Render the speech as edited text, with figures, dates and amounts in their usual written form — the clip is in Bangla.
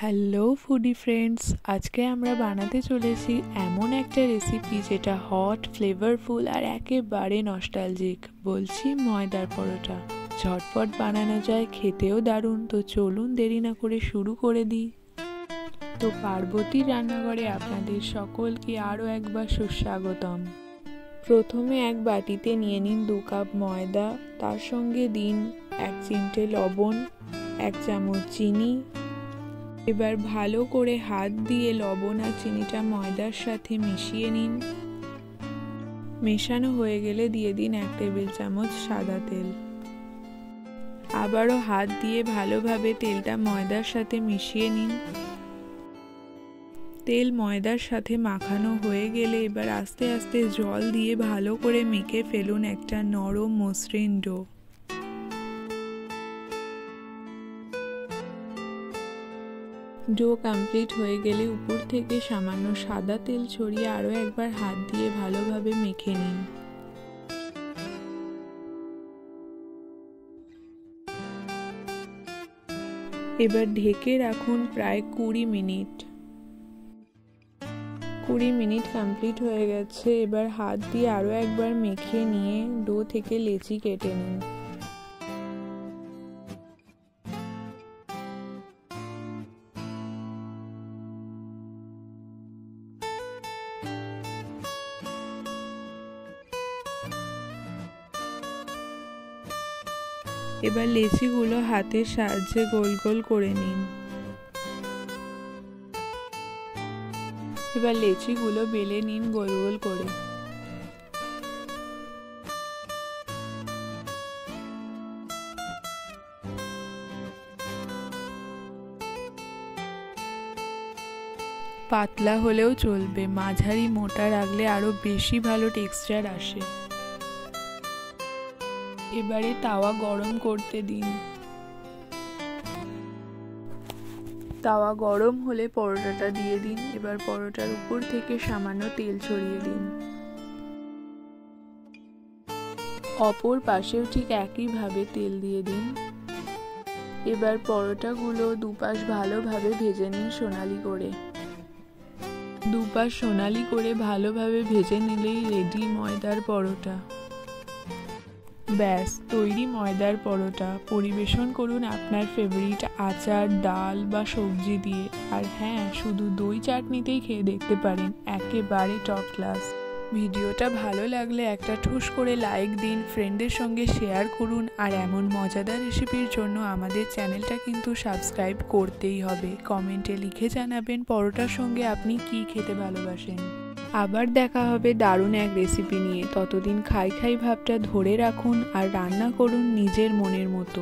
হ্যালো ফুডি ফ্রেন্ডস, আজকে আমরা বানাতে চলেছি এমন একটা রেসিপি যেটা হট, ফ্লেভারফুল আর একেবারে নস্টালজিক। বলছি ময়দার পরোটা। ঝটপট বানানো যায়, খেতেও দারুণ। তো চলুন দেরি না করে শুরু করে দিই। তো পার্বতীর রান্নাঘরে আপনাদের সকলকে আরও একবার সুস্বাগতম। প্রথমে এক বাটিতে নিয়ে নিন 2 কাপ ময়দা, তার সঙ্গে দিন 1 চিমটে লবণ, 1 চামচ চিনি। এবার ভালো করে হাত দিয়ে লবণ আর চিনিটা ময়দার সাথে মিশিয়ে নিন। মেশানো হয়ে গেলে দিয়ে দিন 1 টেবিল চামচ সাদা তেল। আবারও হাত দিয়ে ভালোভাবে তেলটা ময়দার সাথে মিশিয়ে নিন। তেল ময়দার সাথে মাখানো হয়ে গেলে এবার আস্তে আস্তে জল দিয়ে ভালো করে মেখে ফেলুন একটা নরম মসৃণ ডো। ডো কমপ্লিট হয়ে গেলে উপর থেকে সামান্য সাদা তেল ছড়িয়ে আরও একবার হাত দিয়ে ভালোভাবে মেখে নিন। এবার ঢেকে রাখুন প্রায় 20 মিনিট। 20 মিনিট কমপ্লিট হয়ে গেছে। এবার হাত দিয়ে আরও একবার মেখে নিয়ে ডো থেকে লেচি কেটে নিন। এবার লেচিগুলো হাতের সাহায্যে গোল গোল করে নিন। এবার লেচিগুলো বেলে নিন গোল গোল করে। পাতলা হলেও চলবে, মাঝারি মোটা রাখলে আরো বেশি ভালো টেক্সচার আসে। এবারে তাওয়া গরম করতে দিন। তাওয়া গরম হলে পরোটাটা দিয়ে দিন। এবার পরোটার উপর থেকে সামান্য তেল ছড়িয়ে দিন। অপর পাশেও ঠিক একইভাবে তেল দিয়ে দিন। এবার পরোটাগুলো দুপাশ ভালোভাবে ভেজে নিন সোনালি করে। দুপাশ সোনালি করে ভালোভাবে ভেজে নিলেই রেডি ময়দার পরোটা। ব্যাস তৈরি ময়দার পরোটা। পরিবেশন করুন আপনার ফেভারিট আচার, ডাল বা সবজি দিয়ে। আর হ্যাঁ, শুধু দই চাটনিতেই খেয়ে দেখতে পারেন, একেবারে টপ ক্লাস। ভিডিওটা ভালো লাগলে একটা ঠুস করে লাইক দিন, ফ্রেন্ডদের সঙ্গে শেয়ার করুন। আর এমন মজাদার রেসিপির জন্য আমাদের চ্যানেলটা কিন্তু সাবস্ক্রাইব করতেই হবে। কমেন্টে লিখে জানাবেন পরোটার সঙ্গে আপনি কি খেতে ভালোবাসেন। আবার দেখা হবে দারুণ এক রেসিপি নিয়ে। ততদিন খাই খাই ভাবটা ধরে রাখুন আর রান্না করুন নিজের মনের মতো।